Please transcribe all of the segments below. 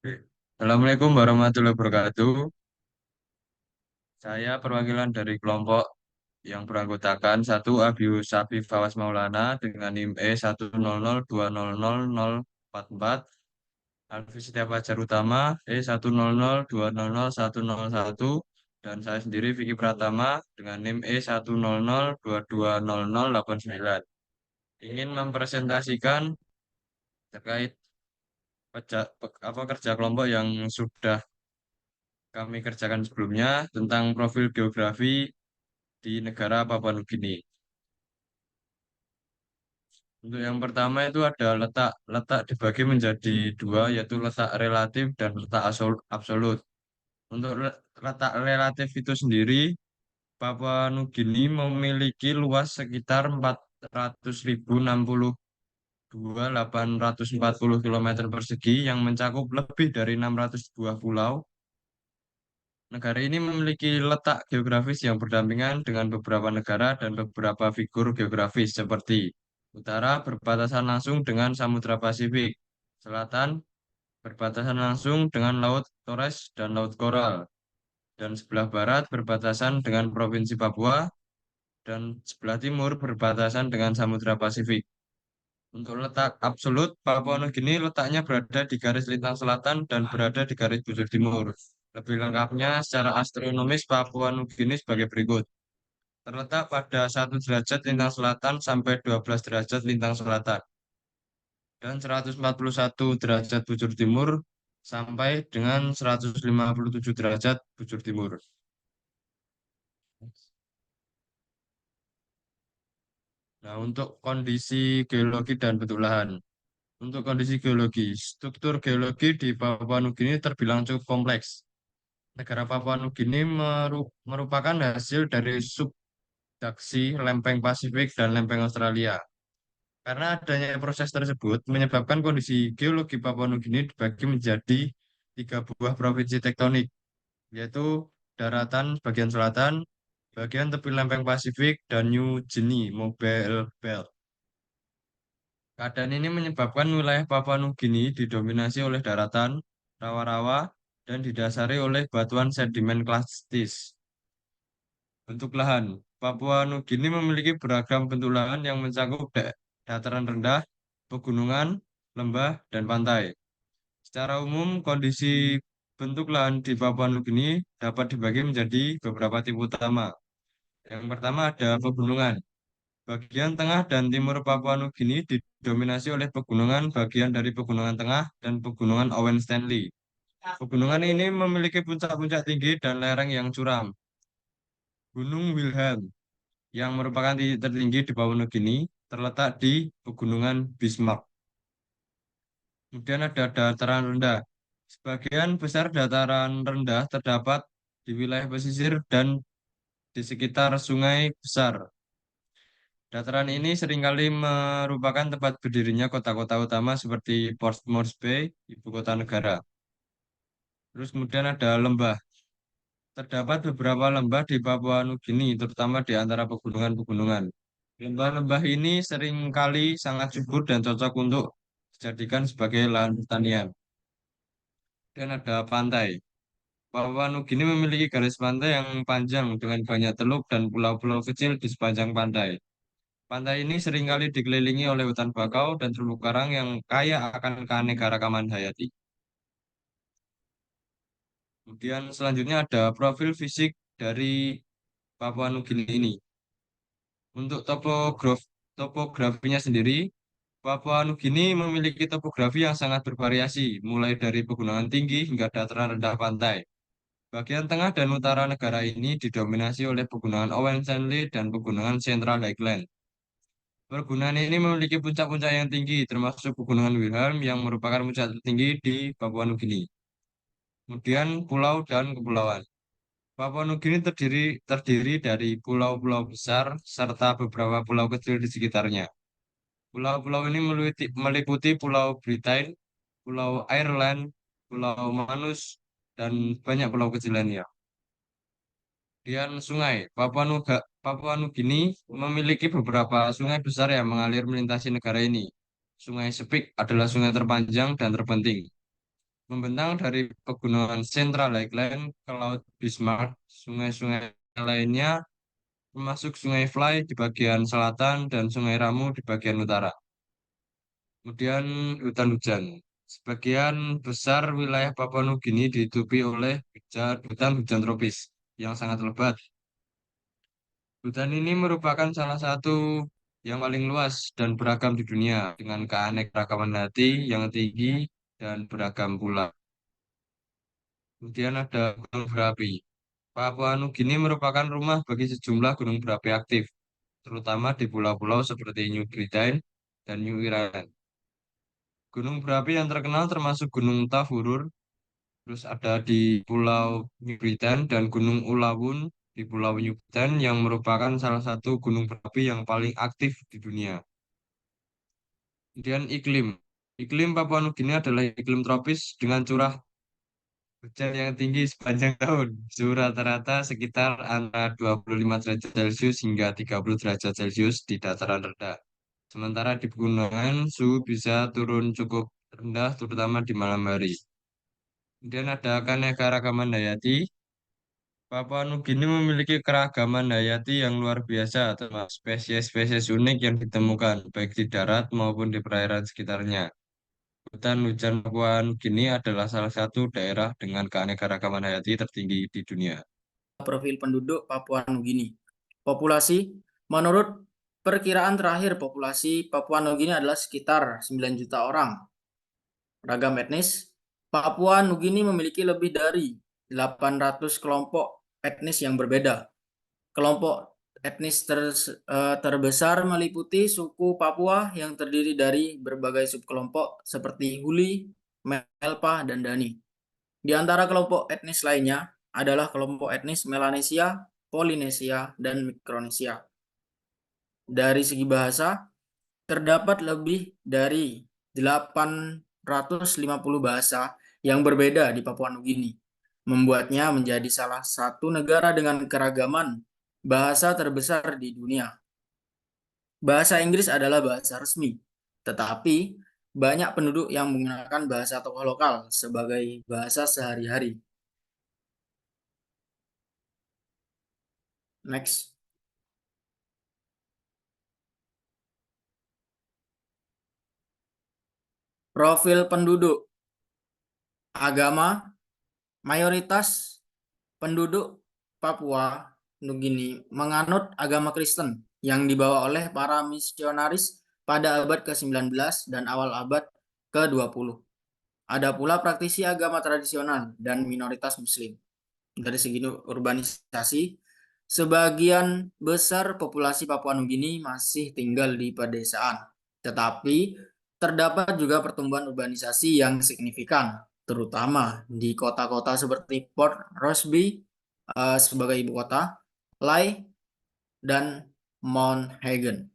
Assalamualaikum warahmatullahi wabarakatuh. Saya perwakilan dari kelompok yang beranggotakan satu Abius Safi Fawas Maulana dengan NIM E100202044, Alfi Setiap Fajar Utama E100200101, dan saya sendiri Vicky Pratama dengan NIM E100220089. Ingin mempresentasikan terkait kerja kelompok yang sudah kami kerjakan sebelumnya tentang profil geografi di negara Papua Nugini. Untuk yang pertama itu ada letak letak dibagi menjadi dua, yaitu letak relatif dan letak absolut. Untuk letak relatif itu sendiri, Papua Nugini memiliki luas sekitar 400.062.840 kilometer persegi yang mencakup lebih dari 600 buah pulau. Negara ini memiliki letak geografis yang berdampingan dengan beberapa negara dan beberapa figur geografis seperti utara berbatasan langsung dengan Samudra Pasifik, selatan berbatasan langsung dengan Laut Torres dan Laut Koral, dan sebelah barat berbatasan dengan Provinsi Papua, dan sebelah timur berbatasan dengan Samudra Pasifik. Untuk letak absolut, Papua Nugini letaknya berada di garis lintang selatan dan berada di garis bujur timur. Lebih lengkapnya, secara astronomis Papua Nugini sebagai berikut. Terletak pada 1 derajat lintang selatan sampai 12 derajat lintang selatan, dan 141 derajat bujur timur sampai dengan 157 derajat bujur timur. Nah, untuk kondisi geologi dan bentuk lahan. Untuk kondisi geologi, struktur geologi di Papua Nugini terbilang cukup kompleks. Negara Papua Nugini merupakan hasil dari subduksi lempeng Pasifik dan lempeng Australia. Karena adanya proses tersebut menyebabkan kondisi geologi Papua Nugini dibagi menjadi tiga buah provinsi tektonik, yaitu daratan bagian selatan, bagian tepi lempeng Pasifik, dan New Guinea Mobile Belt. Keadaan ini menyebabkan wilayah Papua Nugini didominasi oleh daratan, rawa-rawa, dan didasari oleh batuan sedimen klastis. Bentuk lahan. Papua Nugini memiliki beragam bentuk lahan yang mencakup dataran rendah, pegunungan, lembah, dan pantai. Secara umum, kondisi bentuk lahan di Papua Nugini dapat dibagi menjadi beberapa tipe utama. Yang pertama ada pegunungan. Bagian tengah dan timur Papua Nugini didominasi oleh pegunungan bagian dari Pegunungan Tengah dan Pegunungan Owen Stanley. Pegunungan ini memiliki puncak-puncak tinggi dan lereng yang curam. Gunung Wilhelm, yang merupakan titik tertinggi di Papua Nugini, terletak di Pegunungan Bismarck. Kemudian ada dataran rendah. Sebagian besar dataran rendah terdapat di wilayah pesisir dan di sekitar sungai besar. Dataran ini seringkali merupakan tempat berdirinya kota-kota utama seperti Port Moresby, ibu kota negara. Terus kemudian ada lembah. Terdapat beberapa lembah di Papua Nugini, terutama di antara pegunungan-pegunungan. Lembah-lembah ini seringkali sangat subur dan cocok untuk dijadikan sebagai lahan pertanian. Dan ada pantai. Papua Nugini memiliki garis pantai yang panjang dengan banyak teluk dan pulau-pulau kecil di sepanjang pantai. Pantai ini seringkali dikelilingi oleh hutan bakau dan terumbu karang yang kaya akan keanekaragaman hayati. Kemudian selanjutnya ada profil fisik dari Papua Nugini ini. Untuk topografinya sendiri, Papua Nugini memiliki topografi yang sangat bervariasi, mulai dari pegunungan tinggi hingga dataran rendah pantai. Bagian tengah dan utara negara ini didominasi oleh pegunungan Owen Stanley dan pegunungan Central Highland. Pegunungan ini memiliki puncak-puncak yang tinggi, termasuk Pegunungan Wilhelm yang merupakan puncak tertinggi di Papua Nugini. Kemudian pulau dan kepulauan. Papua Nugini terdiri dari pulau-pulau besar serta beberapa pulau kecil di sekitarnya. Pulau-pulau ini meliputi Pulau Britain, Pulau Ireland, Pulau Manus, dan banyak pulau kecil lainnya. Kemudian sungai. Papua Nugini memiliki beberapa sungai besar yang mengalir melintasi negara ini. Sungai Sepik adalah sungai terpanjang dan terpenting. Membentang dari pegunungan Central Lakeland ke Laut Bismarck, sungai-sungai lainnya termasuk Sungai Fly di bagian selatan dan Sungai Ramu di bagian utara. Kemudian hutan hujan. Sebagian besar wilayah Papua Nugini ditutupi oleh hutan hujan tropis yang sangat lebat. Hutan ini merupakan salah satu yang paling luas dan beragam di dunia dengan keanekaragaman hayati yang tinggi dan beragam pula. Kemudian ada gunung berapi. Papua Nugini merupakan rumah bagi sejumlah gunung berapi aktif, terutama di pulau-pulau seperti New Britain dan New Ireland. Gunung berapi yang terkenal termasuk Gunung Tavurur, terus ada di Pulau New Britain dan Gunung Ulawun di Pulau New Britain yang merupakan salah satu gunung berapi yang paling aktif di dunia. Kemudian iklim. Iklim Papua Nugini adalah iklim tropis dengan curah hujan yang tinggi sepanjang tahun. Suhu rata-rata sekitar antara 25 derajat Celcius hingga 30 derajat Celcius di dataran rendah. Sementara di pegunungan, suhu bisa turun cukup rendah, terutama di malam hari. Kemudian ada keanekaragaman hayati. Papua Nugini memiliki keragaman hayati yang luar biasa, termasuk spesies-spesies unik yang ditemukan, baik di darat maupun di perairan sekitarnya. Hutan hujan Papua Nugini adalah salah satu daerah dengan keanekaragaman hayati tertinggi di dunia. Profil penduduk Papua Nugini. Populasi, menurut perkiraan terakhir populasi Papua Nugini adalah sekitar 9 juta orang. Ragam etnis, Papua Nugini memiliki lebih dari 800 kelompok etnis yang berbeda. Kelompok etnis terbesar meliputi suku Papua yang terdiri dari berbagai subkelompok seperti Huli, Melpa, dan Dani. Di antara kelompok etnis lainnya adalah kelompok etnis Melanesia, Polinesia, dan Mikronesia. Dari segi bahasa, terdapat lebih dari 850 bahasa yang berbeda di Papua Nugini, membuatnya menjadi salah satu negara dengan keragaman bahasa terbesar di dunia. Bahasa Inggris adalah bahasa resmi, tetapi banyak penduduk yang menggunakan bahasa tokoh lokal sebagai bahasa sehari-hari. Next. Profil penduduk. Agama, mayoritas penduduk Papua Nugini menganut agama Kristen yang dibawa oleh para misionaris pada abad ke-19 dan awal abad ke-20. Ada pula praktisi agama tradisional dan minoritas Muslim. Dari segi urbanisasi, sebagian besar populasi Papua Nugini masih tinggal di pedesaan, tetapi terdapat juga pertumbuhan urbanisasi yang signifikan, terutama di kota-kota seperti Port Moresby sebagai ibu kota, Lae, dan Mount Hagen.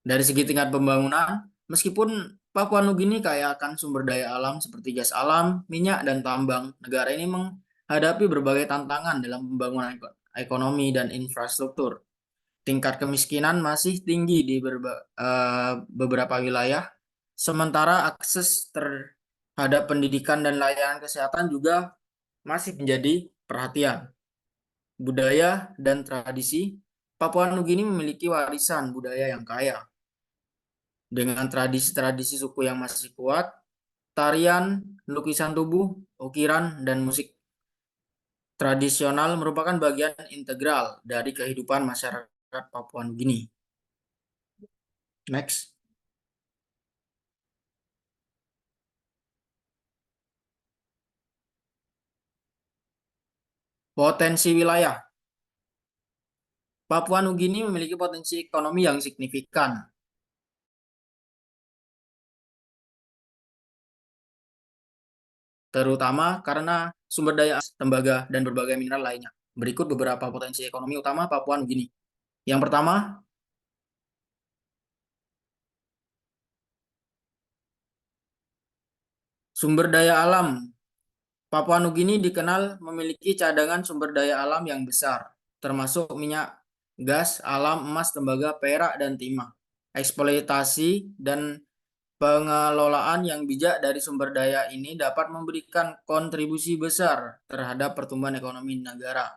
Dari segi tingkat pembangunan, meskipun Papua Nugini kaya akan sumber daya alam seperti gas alam, minyak, dan tambang, negara ini menghadapi berbagai tantangan dalam pembangunan ekonomi dan infrastruktur. Tingkat kemiskinan masih tinggi di beberapa wilayah, sementara akses terhadap pendidikan dan layanan kesehatan juga masih menjadi perhatian. Budaya dan tradisi, Papua Nugini memiliki warisan budaya yang kaya. Dengan tradisi-tradisi suku yang masih kuat, tarian, lukisan tubuh, ukiran, dan musik tradisional merupakan bagian integral dari kehidupan masyarakat Papua Nugini. Next. Potensi wilayah. Papua Nugini memiliki potensi ekonomi yang signifikan. Terutama karena sumber daya tembaga dan berbagai mineral lainnya. Berikut beberapa potensi ekonomi utama Papua Nugini. Yang pertama, sumber daya alam. Papua Nugini dikenal memiliki cadangan sumber daya alam yang besar, termasuk minyak, gas, alam, emas, tembaga, perak, dan timah. Eksploitasi dan Pengelolaan yang bijak dari sumber daya ini dapat memberikan kontribusi besar terhadap pertumbuhan ekonomi negara.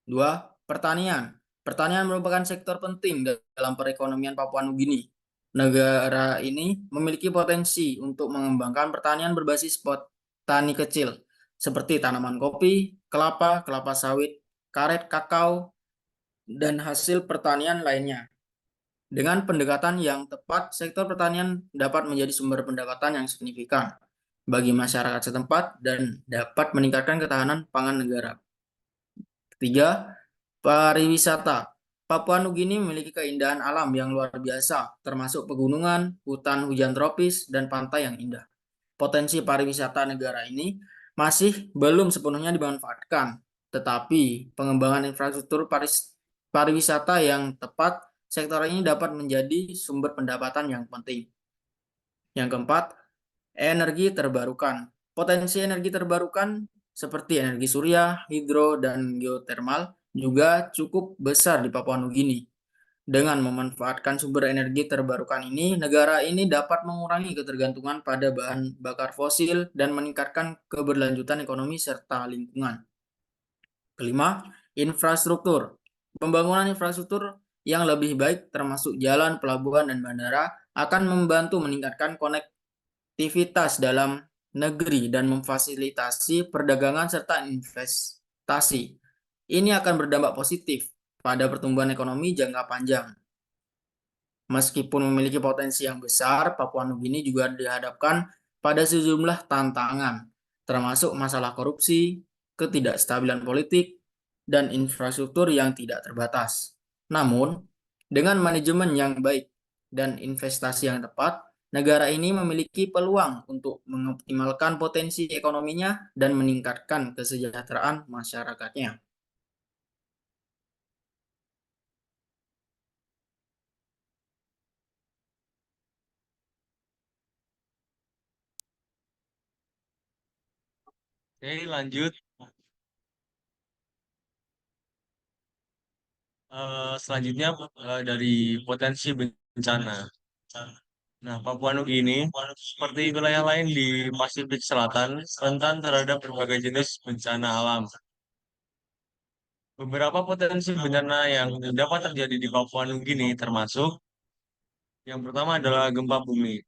Dua, pertanian. Pertanian merupakan sektor penting dalam perekonomian Papua Nugini. Negara ini memiliki potensi untuk mengembangkan pertanian berbasis petani kecil, seperti tanaman kopi, kelapa, kelapa sawit, karet, kakao, dan hasil pertanian lainnya. Dengan pendekatan yang tepat, sektor pertanian dapat menjadi sumber pendapatan yang signifikan bagi masyarakat setempat dan dapat meningkatkan ketahanan pangan negara. Ketiga, pariwisata. Papua Nugini memiliki keindahan alam yang luar biasa, termasuk pegunungan, hutan hujan tropis, dan pantai yang indah. Potensi pariwisata negara ini masih belum sepenuhnya dimanfaatkan, tetapi pengembangan infrastruktur pariwisata yang tepat, sektor ini dapat menjadi sumber pendapatan yang penting. Yang keempat, energi terbarukan. Potensi energi terbarukan seperti energi surya, hidro, dan geotermal juga cukup besar di Papua Nugini. Dengan memanfaatkan sumber energi terbarukan ini, negara ini dapat mengurangi ketergantungan pada bahan bakar fosil dan meningkatkan keberlanjutan ekonomi serta lingkungan. Kelima, infrastruktur. Pembangunan infrastruktur yang lebih baik termasuk jalan, pelabuhan, dan bandara akan membantu meningkatkan konektivitas dalam negeri dan memfasilitasi perdagangan serta investasi. Ini akan berdampak positif pada pertumbuhan ekonomi jangka panjang. Meskipun memiliki potensi yang besar, Papua Nugini juga dihadapkan pada sejumlah tantangan, termasuk masalah korupsi, ketidakstabilan politik, dan infrastruktur yang tidak terbatas. Namun, dengan manajemen yang baik dan investasi yang tepat, negara ini memiliki peluang untuk mengoptimalkan potensi ekonominya dan meningkatkan kesejahteraan masyarakatnya. Oke, lanjut. Selanjutnya dari potensi bencana. Nah, Papua Nugini, seperti wilayah lain di Pasifik Selatan, rentan terhadap berbagai jenis bencana alam. Beberapa potensi bencana yang dapat terjadi di Papua Nugini termasuk yang pertama adalah gempa bumi.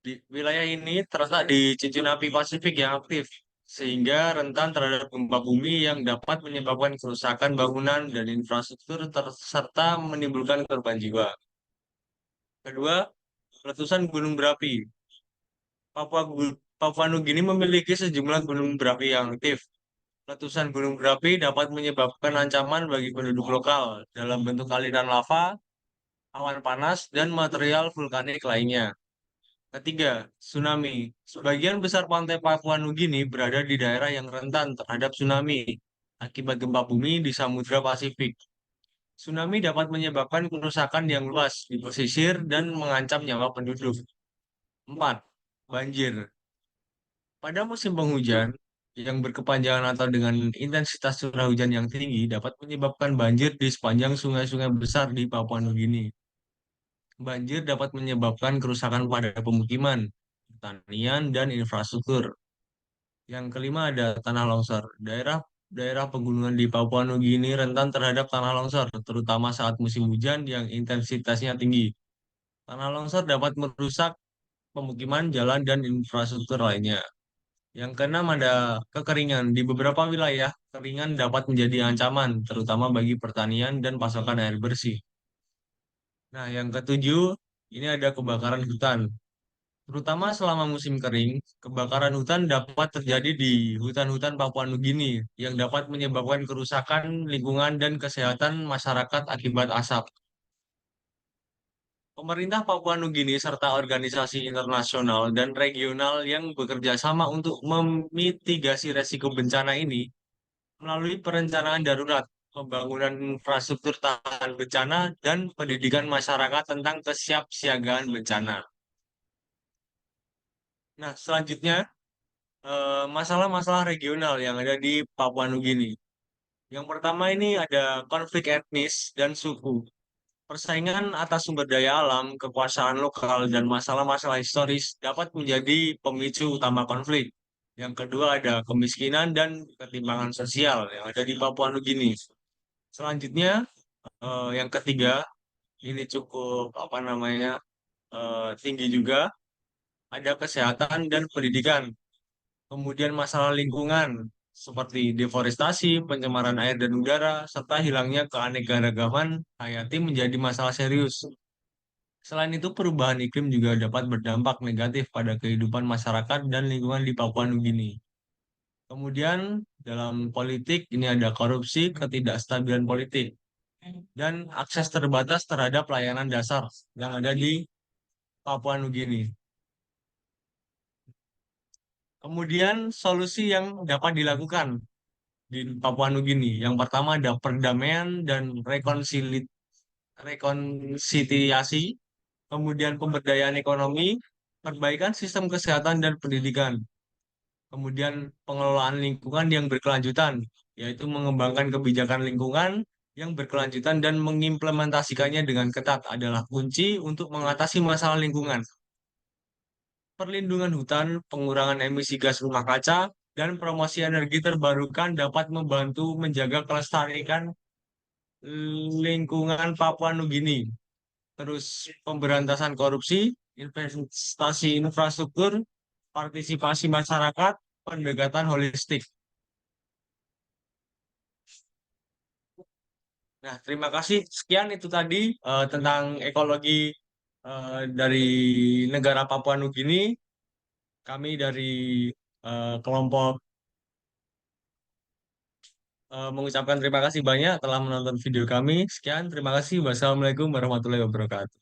Di wilayah ini terletak di cincin api Pasifik yang aktif, sehingga rentan terhadap gempa bumi yang dapat menyebabkan kerusakan bangunan dan infrastruktur serta menimbulkan korban jiwa. Kedua, letusan gunung berapi. Papua Nugini memiliki sejumlah gunung berapi yang aktif. Letusan gunung berapi dapat menyebabkan ancaman bagi penduduk lokal dalam bentuk aliran lava, awan panas, dan material vulkanik lainnya. Ketiga, tsunami. Sebagian besar pantai Papua Nugini berada di daerah yang rentan terhadap tsunami akibat gempa bumi di Samudra Pasifik. Tsunami dapat menyebabkan kerusakan yang luas di pesisir dan mengancam nyawa penduduk. Empat, banjir. Pada musim penghujan yang berkepanjangan atau dengan intensitas curah hujan yang tinggi dapat menyebabkan banjir di sepanjang sungai-sungai besar di Papua Nugini. Banjir dapat menyebabkan kerusakan pada pemukiman, pertanian, dan infrastruktur. Yang kelima ada tanah longsor. Daerah pegunungan di Papua Nugini rentan terhadap tanah longsor, terutama saat musim hujan yang intensitasnya tinggi. Tanah longsor dapat merusak pemukiman, jalan, dan infrastruktur lainnya. Yang keenam ada kekeringan. Di beberapa wilayah, kekeringan dapat menjadi ancaman, terutama bagi pertanian dan pasokan air bersih. Nah, yang ketujuh, ini ada kebakaran hutan. Terutama selama musim kering, kebakaran hutan dapat terjadi di hutan-hutan Papua Nugini yang dapat menyebabkan kerusakan lingkungan dan kesehatan masyarakat akibat asap. Pemerintah Papua Nugini serta organisasi internasional dan regional yang bekerja sama untuk memitigasi resiko bencana ini melalui perencanaan darurat, pembangunan infrastruktur tahan bencana, dan pendidikan masyarakat tentang kesiapsiagaan bencana. Nah, selanjutnya masalah-masalah regional yang ada di Papua Nugini. Yang pertama ini ada konflik etnis dan suku. Persaingan atas sumber daya alam, kekuasaan lokal, dan masalah-masalah historis dapat menjadi pemicu utama konflik. Yang kedua ada kemiskinan dan ketimpangan sosial yang ada di Papua Nugini. Selanjutnya, yang ketiga, ini cukup apa namanya tinggi juga, ada kesehatan dan pendidikan. Kemudian masalah lingkungan seperti deforestasi, pencemaran air dan udara, serta hilangnya keanekaragaman hayati menjadi masalah serius. Selain itu, perubahan iklim juga dapat berdampak negatif pada kehidupan masyarakat dan lingkungan di Papua Nugini. Kemudian, dalam politik, ini ada korupsi, ketidakstabilan politik, dan akses terbatas terhadap layanan dasar yang ada di Papua Nugini. Kemudian, solusi yang dapat dilakukan di Papua Nugini. Yang pertama ada perdamaian dan rekonsiliasi, kemudian pemberdayaan ekonomi, perbaikan sistem kesehatan dan pendidikan, kemudian pengelolaan lingkungan yang berkelanjutan, yaitu mengembangkan kebijakan lingkungan yang berkelanjutan dan mengimplementasikannya dengan ketat adalah kunci untuk mengatasi masalah lingkungan. Perlindungan hutan, pengurangan emisi gas rumah kaca, dan promosi energi terbarukan dapat membantu menjaga kelestarian lingkungan Papua Nugini. Terus pemberantasan korupsi, investasi infrastruktur, partisipasi masyarakat, pendekatan holistik. Nah, terima kasih. Sekian itu tadi tentang ekologi dari negara Papua Nugini. Kami dari kelompok mengucapkan terima kasih banyak telah menonton video kami. Sekian, terima kasih. Wassalamualaikum warahmatullahi wabarakatuh.